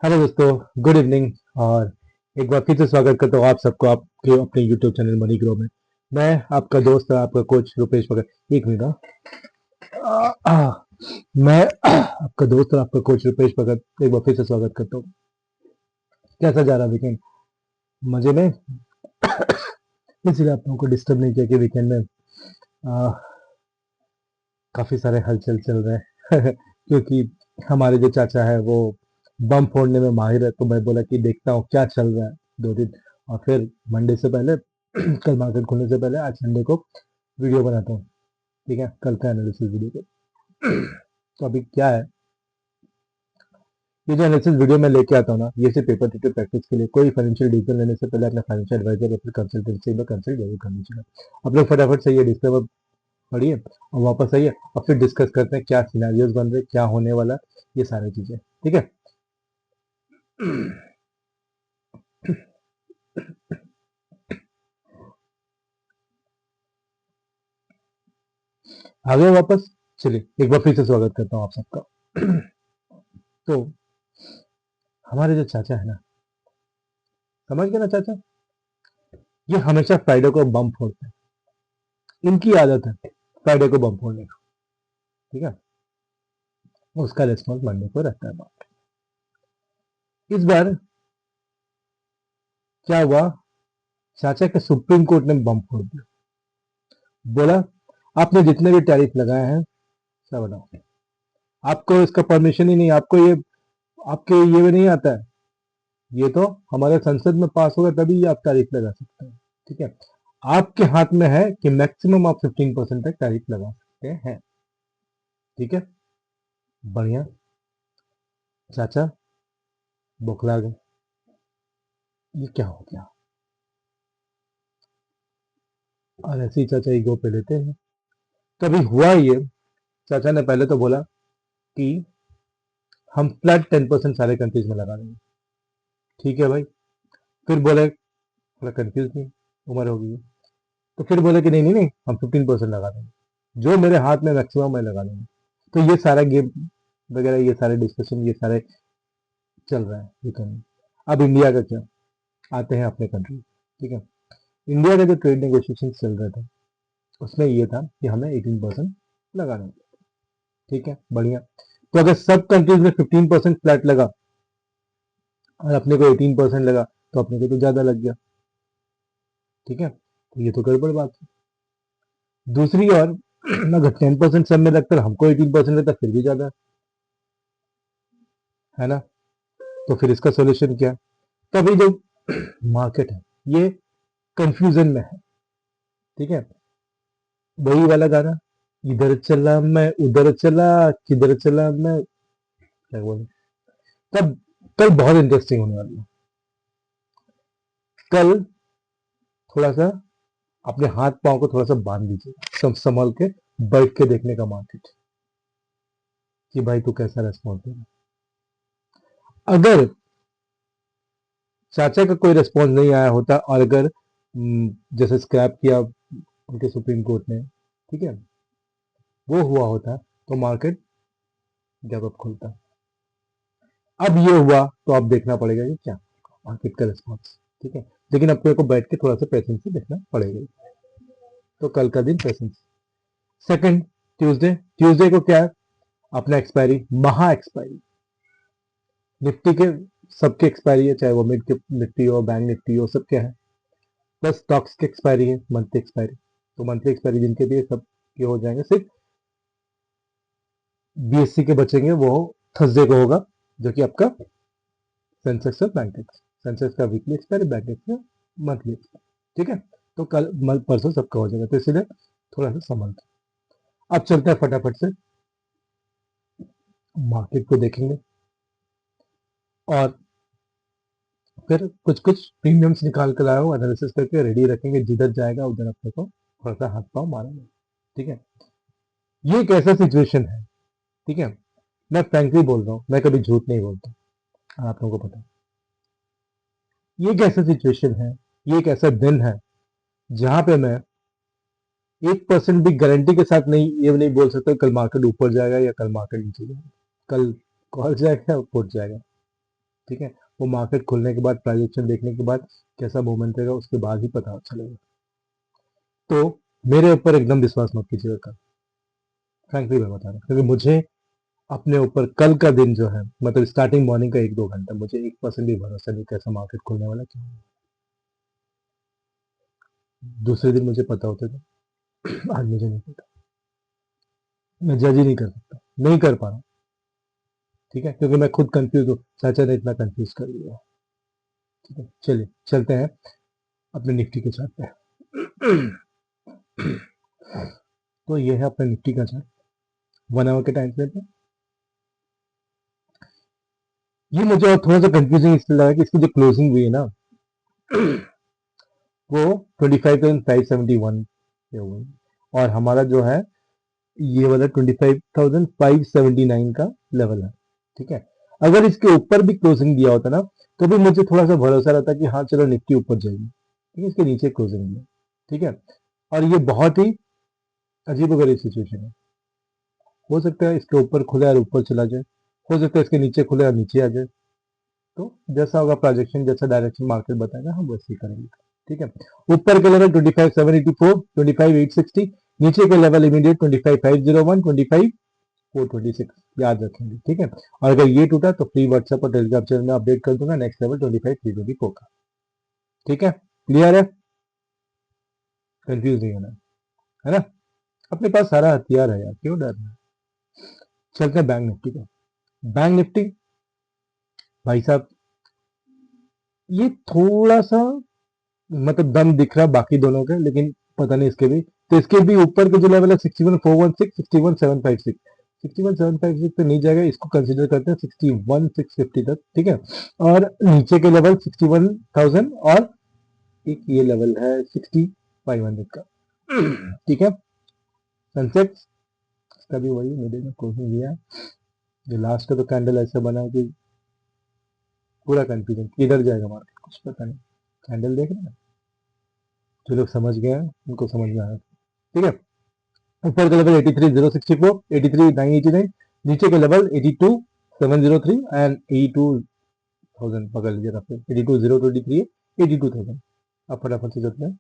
Hello दोस्तों, good evening. और एक बार फिर से स्वागत करता हूँ आप सबको आपके अपने यूट्यूब चैनल मनी ग्रो में। मैं आपका दोस्त और आपका कोच रुपेश भगत। एक मिनट। मैं आपका दोस्त और आपका कोच रुपेश भगत एक बार फिर से स्वागत करता हूँ। कैसा जा रहा वीकेंड? मजे में? इसलिए आप लोगों को डिस्टर्ब नहीं किया कि वीकेंड में आ, काफी सारे हलचल चल रहे हैं क्योंकि हमारे जो चाचा है वो बम फोड़ने में माहिर है, तो मैं बोला कि देखता हूँ क्या चल रहा है 2 दिन। और फिर मंडे से पहले कल मार्केट खुलने से पहले आज संडे को वीडियो बनाता हूँ। ठीक है, कल का एनालिसिस वीडियो को। तो अभी क्या है, ये जो एनालिसिस वीडियो मैं लेके आता हूँ ना, ये सिर्फ पेपर टू प्रैक्टिस के लिए। कोई फाइनेंशियल डिसीजन लेने से पहले अपने फाइनेंशियल एडवाइजर या फिर कंसल्टेंसी में कंसल्ट जरूर करनी चाहिए। आप लोग फटाफट से ये डिस्क्लेमर पढ़िए और वापस आइए और फिर डिस्कस करते हैं क्या सिनेरियोज बन रहे, क्या होने वाला, ये सारी चीजें। ठीक है। आगे वापस चलिए, एक बार फिर से स्वागत करता हूँ आप सबका। तो हमारे जो चाचा है ना, समझ गए ना चाचा, ये हमेशा फ्राइडे को बम फोड़ते हैं। इनकी आदत है फ्राइडे को बम फोड़ने का। ठीक है, उसका रिस्पॉन्स मंडे को रहता है। इस बार क्या हुआ, चाचा के सुप्रीम कोर्ट ने बम फोड़ दिया। बोला आपने जितने भी टैरिफ लगाए हैं सब हटाओ। आपको इसका परमिशन ही नहीं, आपको ये आपके ये भी नहीं आता है। ये तो हमारे संसद में पास होगा तभी ये आप टैरिफ लगा सकते हैं। ठीक है, आपके हाथ में है कि मैक्सिमम आप 15% तक टैरिफ लगा सकते हैं। ठीक है, बढ़िया। चाचा बौखला गए, ये क्या हो गया? और ऐसे ही चाचा ईगो पे लेते हैं। कभी हुआ ये, चाचा ने पहले तो बोला कि हम फ्लैट 10% सारे कंट्रीज में लगा देंगे। ठीक है भाई। फिर बोले, थोड़ा कंफ्यूज नहीं, उम्र हो गई है, तो फिर बोले कि नहीं नहीं नहीं, हम 15% लगा देंगे, जो मेरे हाथ में मैक्सिमम मैं लगा देंगे। तो ये सारा गेम वगैरह, ये सारे डिस्कशन, ये सारे चल रहा है वीकेंड। अब इंडिया का क्या, आते हैं अपने कंट्री। ठीक है, इंडिया का जो ट्रेड नेगोशिएशन चल रहे थे उसमें ये था कि हमें 18% लगाना है। ठीक है, बढ़िया। तो अगर सब कंट्रीज में 15% फ्लैट लगा और अपने को 18% लगा, तो अपने को तो ज्यादा लग गया। ठीक है, तो ये तो गड़बड़ बात है। दूसरी ओर अगर 10% सब में लगता है, हमको 18% लगता, फिर भी ज्यादा है ना। तो फिर इसका सोल्यूशन क्या? तो अभी जो मार्केट है ये कंफ्यूजन में है। ठीक है, वही वाला गाना, इधर चला मैं उधर चला, किधर चला मैं, क्या बोले। तब कल बहुत इंटरेस्टिंग होने वाली है। कल थोड़ा सा अपने हाथ पांव को थोड़ा सा बांध दीजिए, सब संभल के बैठ के देखने का मार्केट, कि भाई तू कैसा रेस्पॉन्स देगा। अगर चाचा का कोई रेस्पॉन्स नहीं आया होता और अगर जैसे स्क्रैप किया उनके सुप्रीम कोर्ट ने, ठीक है, वो हुआ होता तो मार्केट गैप अप खुलता। अब ये हुआ तो अब देखना पड़ेगा कि क्या मार्केट का रिस्पॉन्स। ठीक है, लेकिन अपने को बैठ के थोड़ा सा पेशेंस से देखना पड़ेगा। तो कल का दिन पेशेंस। Second, Tuesday. ट्यूसडे को क्या है, अपना एक्सपायरी, महा एक्सपायरी। निफ्टी के सबके एक्सपायरी है, चाहे वो मिड निफ्टी हो, बैंक निफ्टी हो, सबके हैं। प्लस स्टॉक्स की एक्सपायरी है, मंथली एक्सपायरी। तो मंथली एक्सपायरी जिनके भी है, सब के हो जाएंगे। सिर्फ बीएससी के बचेंगे, वो थर्सडे को होगा, जो कि आपका सेंसेक्स और बैंक निफ्टी। सेंसेक्स का वीकली एक्सपायरी, बैंक निफ्टी का मंथली एक्सपायरी। ठीक है, तो कल परसों सबका हो जाएगा, तो इसलिए थोड़ा सा संभल। अब चलते हैं फटाफट से मार्केट को देखेंगे और फिर कुछ कुछ प्रीमियम्स निकाल कर लाया हूँ, एनालिसिस करके रेडी रखेंगे, जिधर जाएगा उधर अपने को थोड़ा सा हाथ पाँव मारेंगे। ठीक है, ये एक ऐसा सिचुएशन है। ठीक है, मैं फ्रैंकली बोल रहा हूँ, मैं कभी झूठ नहीं बोलता, आप लोगों को पता है। ये एक ऐसा सिचुएशन है, ये एक ऐसा दिन है जहां पे मैं 1% भी गारंटी के साथ नहीं, ये नहीं बोल सकता कल मार्केट ऊपर जाएगा या कल मार्केट नीचे जाएगा। कल कॉल जाएगा या फुट जाएगा। ठीक है, वो मार्केट खुलने के बाद, ट्रांजेक्शन देखने के बाद कैसा मूवमेंट रहेगा उसके बाद ही पता चलेगा। तो मेरे ऊपर एकदम विश्वास मत कीजिएगा कल, फ्रैंकली मैं बता रहा हूँ, क्योंकि मुझे अपने ऊपर कल का दिन जो है, मतलब स्टार्टिंग मॉर्निंग का 1-2 घंटा, मुझे 1% भी भरोसा नहीं कैसा मार्केट खुलने वाला क्यों। दूसरे दिन मुझे पता होता था, आज मुझे नहीं पता, मैं जज ही नहीं कर सकता, नहीं कर पा रहा। ठीक है, क्योंकि मैं खुद कंफ्यूज हूँ, चाचा ने इतना कंफ्यूज कर दिया। ठीक है, चलिए चलते हैं अपने निफ्टी के चार्ट पे। तो ये है अपना निफ्टी का चार्ट 1 आवर के टाइम फ्रेम पे। ये मुझे और थोड़ा सा कंफ्यूजिंग इसलिए लगा कि इसकी जो क्लोजिंग हुई है ना, वो 25,571 पे हुई, और हमारा जो है ये वाला 25,579 का लेवल है। ठीक है, अगर इसके ऊपर भी क्लोजिंग दिया होता ना, तो भी मुझे थोड़ा सा भरोसा रहता कि हाँ चलो निफ्टी ऊपर जाएगी। ठीक है, इसके नीचे क्लोजिंग दिया। ठीक है, और ये बहुत ही अजीब गरीब सिचुएशन है। हो सकता है इसके ऊपर खुले और ऊपर चला जाए, हो सकता है इसके नीचे खुले और नीचे आ जाए। तो जैसा होगा प्रोजेक्शन, जैसा डायरेक्शन मार्केट बताएगा, हम वैसे ही करेंगे। ठीक है, ऊपर के लेवल 25,784, 25,860, नीचे के लेवल इमीडिएट 25,501, 25,426, याद रखेंगे। ठीक है, और अगर ये टूटा तो फ्री व्हाट्सएप और टेलीग्राम चैनल में अपडेट कर दूंगा नेक्स्ट लेवल 25,324 का। ठीक है, क्लियर है, कंफ्यूज नहीं होना है ना। अपने पास सारा हथियार है यार, क्यों डरना है। चलते हैं बैंक निफ्टी का। बैंक निफ्टी भाई साहब, ये थोड़ा सा मतलब दम दिख रहा है बाकी दोनों के, लेकिन पता नहीं इसके भी। तो इसके भी ऊपर के जो लेवल है 61,416, 61,756, 61,756 पे नहीं जाएगा, इसको कंसीडर करते हैं 61,650 तक। ठीक है, और नीचे के लेवल 61,000, और एक ये लेवल है 60,500 का। ठीक है, सेंसेक्स इसका भी वही मिडिल में क्लोजिंग दिया है। जो लास्ट का तो कैंडल ऐसा बना है कि पूरा कंफ्यूजन, किधर जाएगा मार्केट कुछ पता नहीं। कैंडल देख रहे हैं, जो लोग समझ गए हैं उनको समझ में आया। ठीक है, ऊपर का लेवल 83,064, 83,989, नीचे का लेवल 82,703 एंड 82,000 पकड़ लीजिए रफ, 82,023 है, 82,000। अब फटाफट से चलते हैं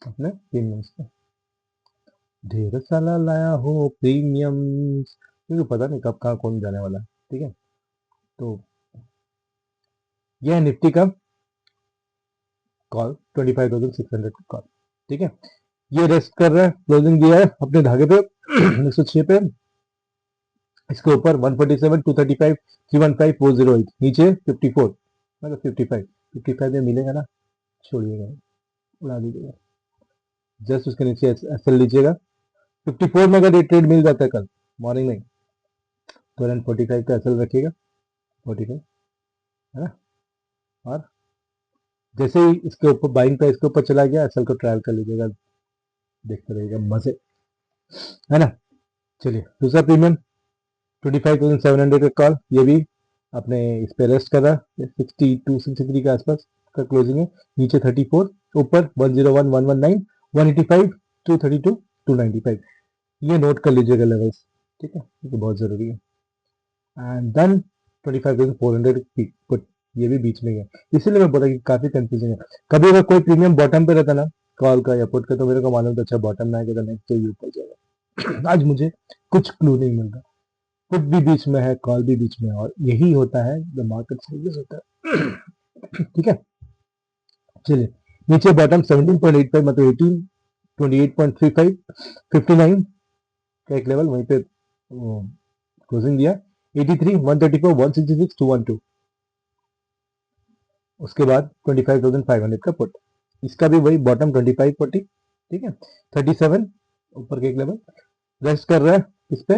अपने प्रीमियम्स पे। ढेर साला लाया हो प्रीमियम्स, क्योंकि पता नहीं कब कहाँ कौन जाने वाला है। ठीक है, तो यह है निफ्टी का कॉल 25,600 का कॉल। ठीक है, ये रेस्ट कर रहा है, क्लोजिंग दिया है अपने धागे पे 106 पे। इसके ऊपर 147, 235, 315, 408, नीचे 54, मतलब 55, 55 में मिलेगा ना, छोड़िएगा, उड़ा दीजिएगा। जस्ट उसके नीचे एसएल लीजिएगा। 54 में अगर ये ट्रेड मिल जाता है कल मॉर्निंग में, तो अराउंड 45 का एसएल रखिएगा, 45 है ना। और जैसे ही इसके ऊपर बाइंग का इसके ऊपर चला गया, एसएल को ट्रायल कर लीजिएगा, देखते रहिएगा मजे, है ना। चलिए दूसरा प्रीमियम 25,700 का कॉल, ये भी अपने इस पे रेस्ट कर रहा है 62, 63 के आसपास का क्लोजिंग है। नीचे 34, ऊपर 101, 119, 185, 232, 295, ये नोट कर लीजिएगा लेवल्स। ठीक है, ये बहुत जरूरी है। एंड देन 25,400 पुट, ये भी बीच में है, इसीलिए मैं बोला कि काफी कंफ्यूजिंग है। कभी अगर कोई प्रीमियम बॉटम पे रहता ना कॉल का या पुट का, तो मेरे को मालूम था अच्छा बॉटम में आएगा तो नेक्स्ट तो ये ऊपर जाएगा। आज मुझे कुछ क्लू नहीं मिल रहा, पुट भी बीच में है, कॉल भी बीच में है, और यही होता है जब मार्केट सीरियस होता है। ठीक है, चलिए नीचे बॉटम 17.85, मतलब 18, 28.35, 59 का एक लेवल, वहीं पे क्लोजिंग दिया 83, 134, 166, 212। उसके बाद 25,500 का पुट, इसका भी वही बॉटम 2540। ठीक है, 37 ऊपर के एक लेवल रेस्ट कर रहा है इस पे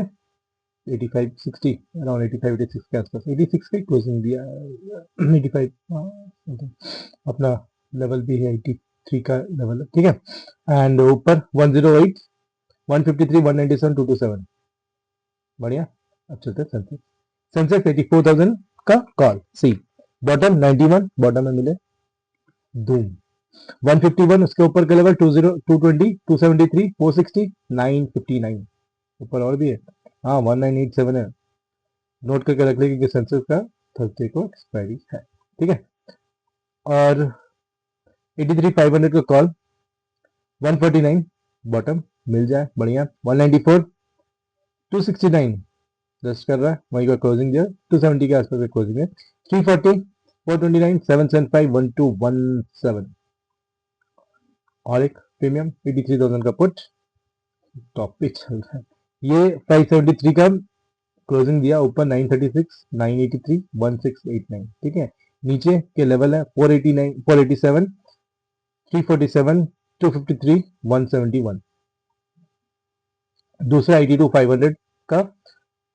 85, 60, अराउंड 85, 86 के आसपास, 86 का क्लोजिंग दिया है। 85 अपना लेवल भी है, 83 का लेवल है। ठीक है, एंड ऊपर 108, 153, 197, 227, बढ़िया। अब चलते हैं सेंसेक्स। सेंसेक्स 84,000 का कॉल सी, बॉटम 91, बॉटम में मिले धूम 151, उसके ऊपर का लेवल 20, 220, 273, 460, 959, ऊपर और भी है, हाँ 1987 है, नोट करके रख लीजिए कि सेंसेक्स का थर्सडे को एक्सपायरी है, ठीक है। और 83,500 का कॉल, 149 बॉटम मिल जाए बढ़िया, 194 269 जस्ट कर रहा है, वहीं का क्लोजिंग दिया, 270 के आसपास का क्लोजिंग है, 340 429 775 1217 और एक प्रीमियम 83,000 का पुट टॉप पे चल रहा है। ये 573 का क्लोजिंग दिया, ऊपर 936 983 1689, ठीक है। नीचे के लेवल है 489 487 347 253 171। दूसरा 82 500 का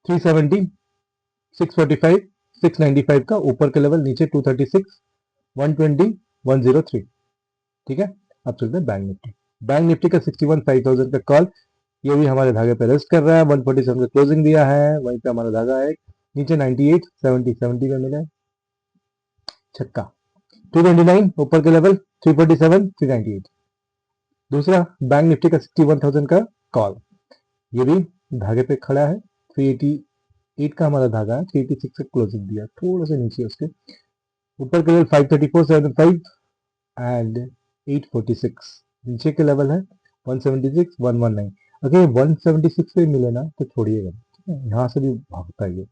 370 645 695 का ऊपर के लेवल, नीचे 236 120 103, ठीक है। अब चलते हैं बैंक निफ्टी। बैंक निफ्टी का 61 5000 का कॉल, ये भी हमारे धागे पे रेस्ट कर रहा है, 147 का क्लोजिंग दिया है, वहीं पे हमारा धागा है, नीचे 98 70 70 का मिला है छक्का, 229 ऊपर के लेवल 347 398। दूसरा बैंक निफ्टी का 61,000 का कॉल, ये भी धागे पे खड़ा है, 388 का हमारा धागा है, 386 का क्लोजिंग दिया, थोड़ा सा नीचे उसके, ऊपर के लेवल 534 75 एंड 846, नीचे के लेवल है 176 119। अगर 176 पे मिले ना तो छोड़िएगा, ठीक है, यहाँ से भी भागता है ये,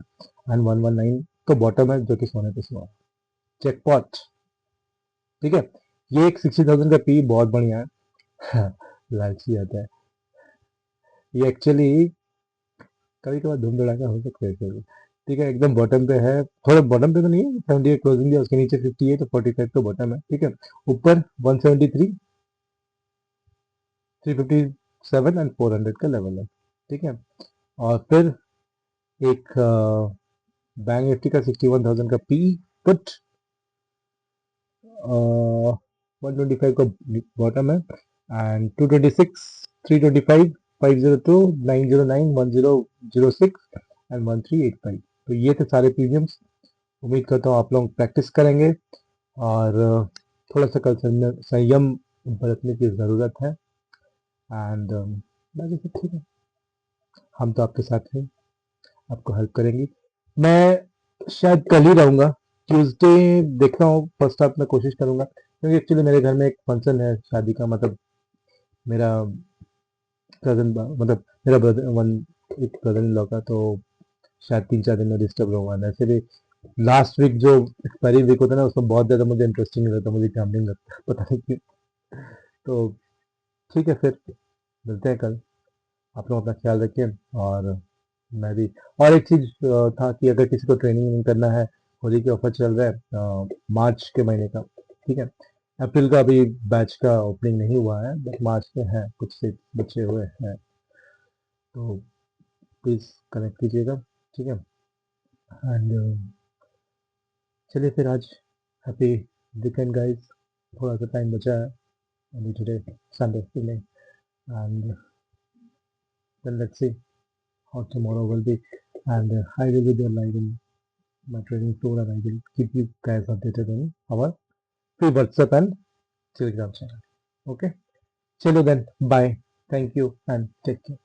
एंड 119 तो बॉटम है जो कि सोने पे सुहा, चेकपॉट, ठीक है। ये एक 60,000 का पी बहुत बढ़िया है लालची आता है ये, एक्चुअली कभी कभार धूम धड़ाका हो सकता है इसमें, ठीक है। एकदम बॉटम पे है, थोड़ा बॉटम पे तो नहीं है, 78 क्लोजिंग दिया, उसके नीचे 58 तो 45 तो बॉटम है, ठीक है। ऊपर 173 357 एंड 400 का लेवल है, ठीक है। और फिर एक बैंक निफ्टी का 61,000 का पी पुट, 125 का बॉटम है, एंड 226 325 502 909 1006 एंड 1385। तो ये थे सारे प्रीमियम्स। उम्मीद करता हूँ आप लोग प्रैक्टिस करेंगे और थोड़ा सा कल संयम बरतने की ज़रूरत है, एंड बाकी सब ठीक है, हम तो आपके साथ हैं, आपको हेल्प करेंगे। मैं शायद कल ही रहूँगा, ट्यूसडे देखता हूँ, फर्स्ट हाफ में कोशिश करूँगा, क्योंकि एक्चुअली मेरे घर में एक फंक्शन है शादी का, मतलब मेरा कज़न, मतलब मेरा ब्रदर वन, एक ब्रदर इन लॉ का, तो शायद 3-4 दिन में डिस्टर्ब रहूँगा। वैसे भी लास्ट वीक जो एक्सपायरी वीक होता है ना, उसमें बहुत ज़्यादा मुझे इंटरेस्टिंग नहीं लगता, मुझे गैम्बलिंग लगता है, पता नहीं क्यों। तो ठीक है, फिर मिलते हैं कल, आप लोग अपना ख्याल रखिए, और मैं भी, और एक चीज़ था कि अगर किसी को ट्रेनिंग नहीं करना है, होली के ऑफर चल रहा है मार्च के महीने का, ठीक है। अप्रैल का अभी बैच का ओपनिंग नहीं हुआ है, बट मार्च में है, कुछ से बचे हुए हैं, तो प्लीज़ कनेक्ट कीजिएगा, ठीक है। एंड चलिए फिर आज हैप्पी वीकेंड गाइस, थोड़ा सा टाइम बचा है अभी, today Sunday evening, and then let's see how tomorrow will be, and I will be there live in my training tour, and I will keep you guys updated on our free WhatsApp and Telegram channel. Okay, chalo then, bye, thank you and take care.